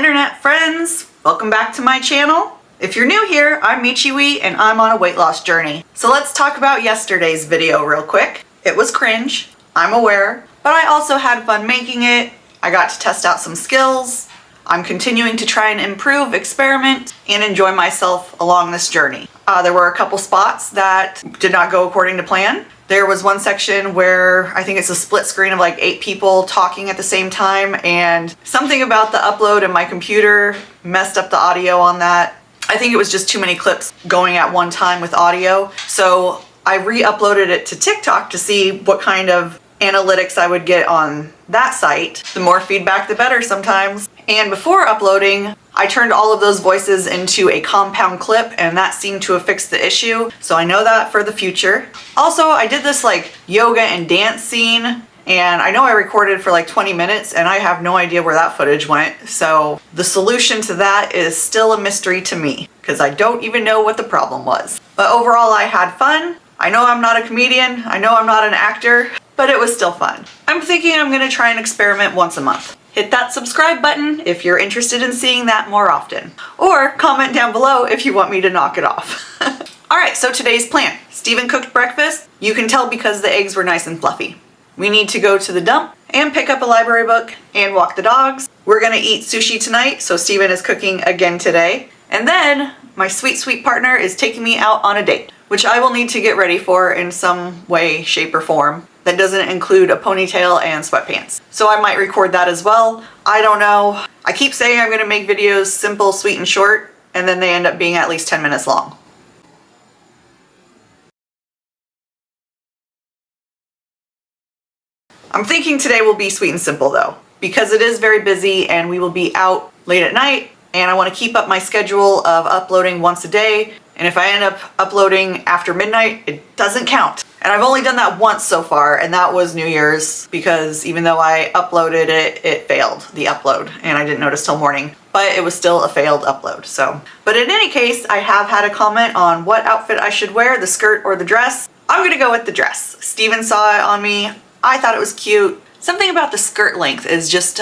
internet friends, welcome back to my channel. If you're new here, I'm Michiwi and I'm on a weight loss journey. So let's talk about yesterday's video real quick. It was cringe, I'm aware, but I also had fun making it. I got to test out some skills. I'm continuing to try and improve, experiment, and enjoy myself along this journey. There were a couple spots that did not go according to plan. There was one section where I think it's a split screen of like 8 people talking at the same time, and something about the upload in my computer messed up the audio on that. I think it was just too many clips going at one time with audio. So I re-uploaded it to TikTok to see what kind of analytics I would get on that site. The more feedback, the better sometimes. And before uploading, I turned all of those voices into a compound clip, and that seemed to have fixed the issue. So I know that for the future. Also, I did this like yoga and dance scene, and I know I recorded for like 20 minutes and I have no idea where that footage went. So the solution to that is still a mystery to me because I don't even know what the problem was. But overall, I had fun. I know I'm not a comedian. I know I'm not an actor, but it was still fun. I'm thinking I'm gonna try and experiment once a month. Hit that subscribe button if you're interested in seeing that more often. Or comment down below if you want me to knock it off. Alright, so today's plan. Steven cooked breakfast. You can tell because the eggs were nice and fluffy. We need to go to the dump and pick up a library book and walk the dogs. We're gonna eat sushi tonight, so Steven is cooking again today. And then my sweet, sweet partner is taking me out on a date, which I will need to get ready for in some way, shape, or form. That doesn't include a ponytail and sweatpants. So I might record that as well. I don't know. I keep saying I'm gonna make videos simple, sweet, and short, and then they end up being at least 10 minutes long. I'm thinking today will be sweet and simple though, because it is very busy and we will be out late at night, and I want to keep up my schedule of uploading once a day. And if I end up uploading after midnight, it doesn't count. And I've only done that once so far, and that was New Year's, because even though I uploaded it, it failed, the upload, and I didn't notice till morning, but it was still a failed upload, so. But in any case, I have had a comment on what outfit I should wear, the skirt or the dress. I'm gonna go with the dress. Steven saw it on me. I thought it was cute. Something about the skirt length is just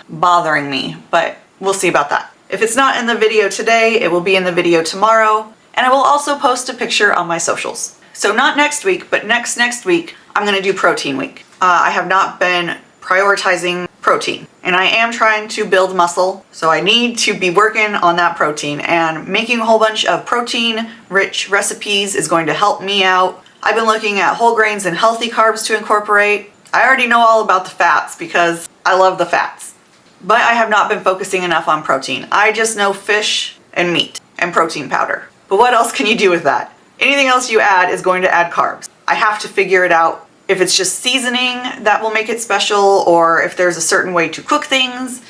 bothering me, but we'll see about that. If it's not in the video today, it will be in the video tomorrow. And I will also post a picture on my socials. So not next week, but next week, I'm gonna do protein week. I have not been prioritizing protein, and I am trying to build muscle, so I need to be working on that protein, and making a whole bunch of protein-rich recipes is going to help me out. I've been looking at whole grains and healthy carbs to incorporate. I already know all about the fats because I love the fats, but I have not been focusing enough on protein. I just know fish and meat and protein powder. But what else can you do with that? Anything else you add is going to add carbs. I have to figure it out. If it's just seasoning that will make it special, or if there's a certain way to cook things,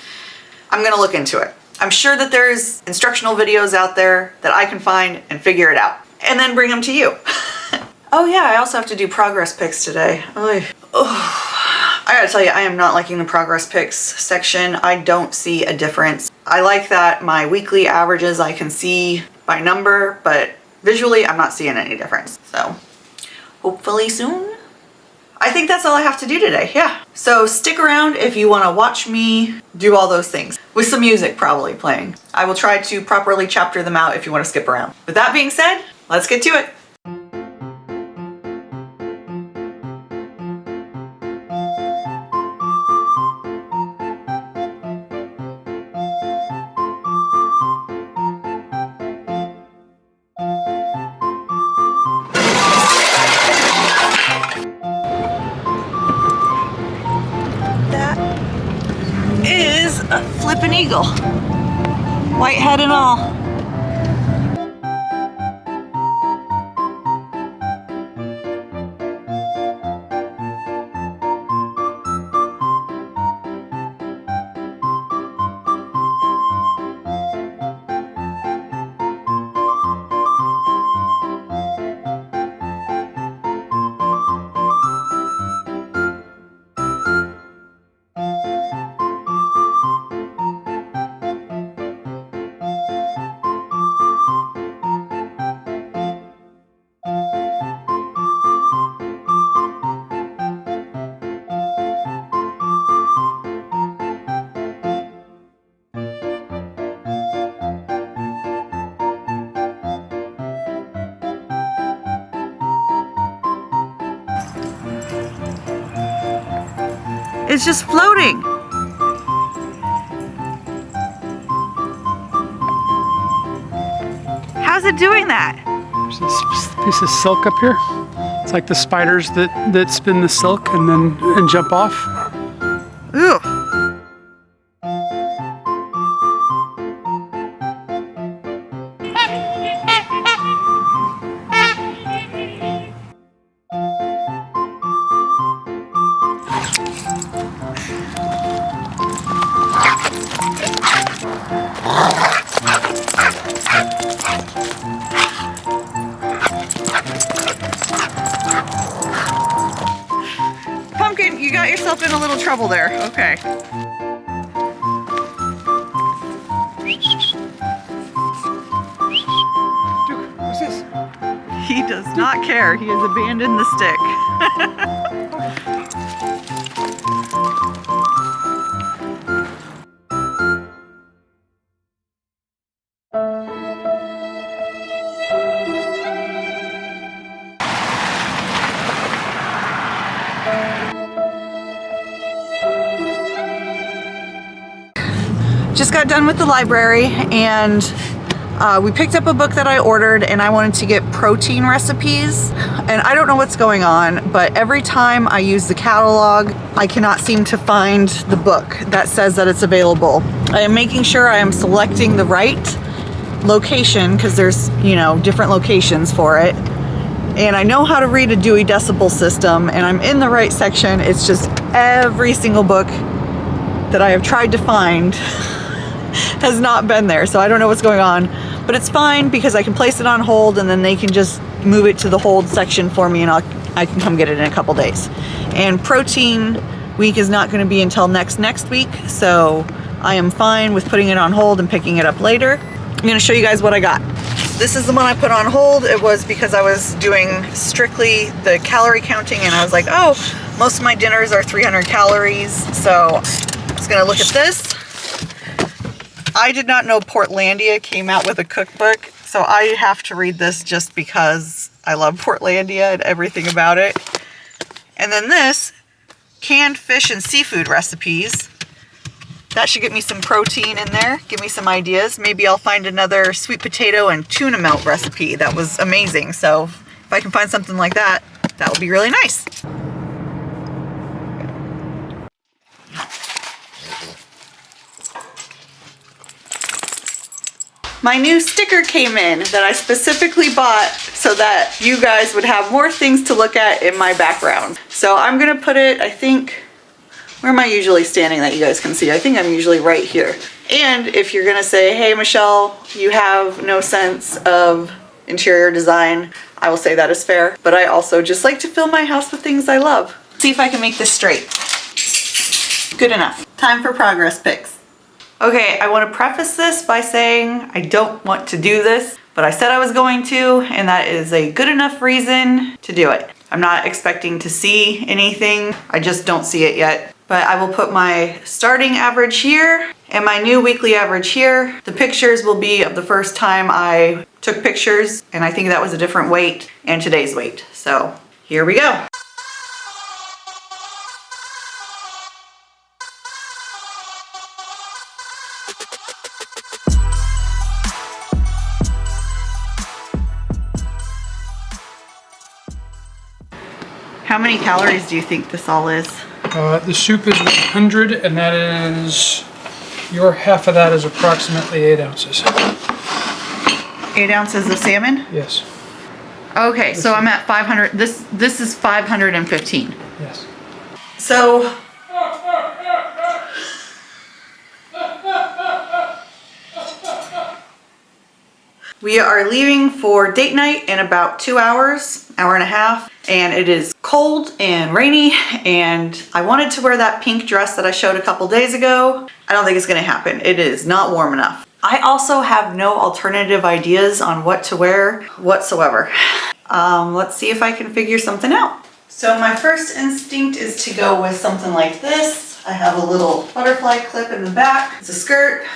I'm gonna look into it. I'm sure that there's instructional videos out there that I can find and figure it out, and then bring them to you. Oh yeah, I also have to do progress pics today. Oy. Oh, I gotta tell you, I am not liking the progress pics section. I don't see a difference. I like that my weekly averages I can see by number, but visually I'm not seeing any difference. So hopefully soon. I think that's all I have to do today, yeah. So stick around if you wanna watch me do all those things, with some music probably playing. I will try to properly chapter them out if you wanna skip around. With that being said, let's get to it. Is a flippin' eagle, white head and all. It's just floating. How's it doing that? There's this piece of silk up here. It's like the spiders that spin the silk and jump off. Ooh. Pumpkin, you got yourself in a little trouble there. Okay. Duke, what's this? He does not care. He has abandoned the stick. Just got done with the library and we picked up a book that I ordered and I wanted to get protein recipes. And I don't know what's going on, but every time I use the catalog, I cannot seem to find the book that says that it's available. I am making sure I am selecting the right location because there's, you know, different locations for it. And I know how to read a Dewey Decibel System and I'm in the right section. It's just every single book that I have tried to find has not been there, so I don't know what's going on, but it's fine because I can place it on hold and then they can just move it to the hold section for me and I can come get it in a couple days. And protein week is not going to be until next week, so I am fine with putting it on hold and picking it up later. I'm going to show you guys what I got. This is the one I put on hold. It was because I was doing strictly the calorie counting and I was like, oh, most of my dinners are 300 calories, so I was going to look at this. I did not know Portlandia came out with a cookbook, so I have to read this just because I love Portlandia and everything about it. And then this, canned fish and seafood recipes. That should get me some protein in there, give me some ideas. Maybe I'll find another sweet potato and tuna melt recipe that was amazing. So if I can find something like that, that would be really nice. My new sticker came in that I specifically bought so that you guys would have more things to look at in my background. So I'm gonna put it, I think, where am I usually standing that you guys can see? I think I'm usually right here. And if you're gonna say, hey Michelle, you have no sense of interior design, I will say that is fair. But I also just like to fill my house with things I love. See if I can make this straight. Good enough. Time for progress pics. Okay, I want to preface this by saying I don't want to do this, but I said I was going to, and that is a good enough reason to do it. I'm not expecting to see anything. I just don't see it yet. But I will put my starting average here and my new weekly average here. The pictures will be of the first time I took pictures, and I think that was a different weight and today's weight. So here we go. How many calories do you think this all is? The soup is 100, and that is, your half of that is approximately 8 ounces. 8 ounces of salmon? Yes. Okay, so I'm at 500. This is 515. Yes. So we are leaving for date night in about 2 hours, hour and a half, and it is cold and rainy, and I wanted to wear that pink dress that I showed a couple days ago. I don't think it's gonna happen. It is not warm enough. I also have no alternative ideas on what to wear whatsoever. Let's see if I can figure something out. So my first instinct is to go with something like this. I have a little butterfly clip in the back. It's a skirt.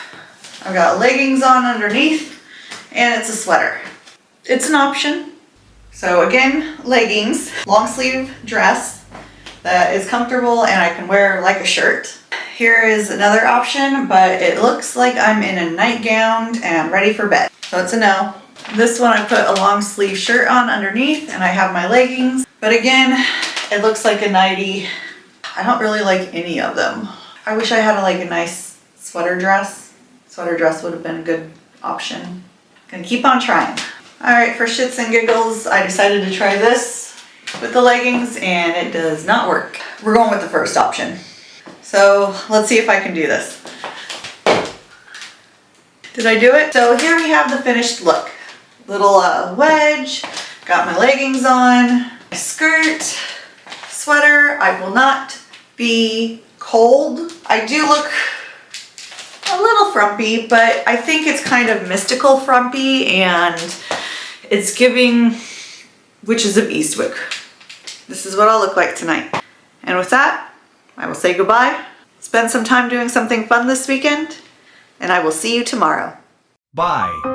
I've got leggings on underneath, and it's a sweater. It's an option. So again, leggings, long sleeve dress, that is comfortable and I can wear like a shirt. Here is another option, but it looks like I'm in a nightgown and ready for bed. So it's a no. This one I put a long sleeve shirt on underneath and I have my leggings. But again, it looks like a nightie. I don't really like any of them. I wish I had like a nice sweater dress. Sweater dress would have been a good option. Gonna keep on trying. All right, for shits and giggles, I decided to try this with the leggings and it does not work. We're going with the first option. So let's see if I can do this. Did I do it? So here we have the finished look. Little wedge, got my leggings on, my skirt, sweater. I will not be cold. I do look a little frumpy, but I think it's kind of mystical frumpy and it's giving Witches of Eastwick. This is what I'll look like tonight. And with that, I will say goodbye. Spend some time doing something fun this weekend, and I will see you tomorrow. Bye.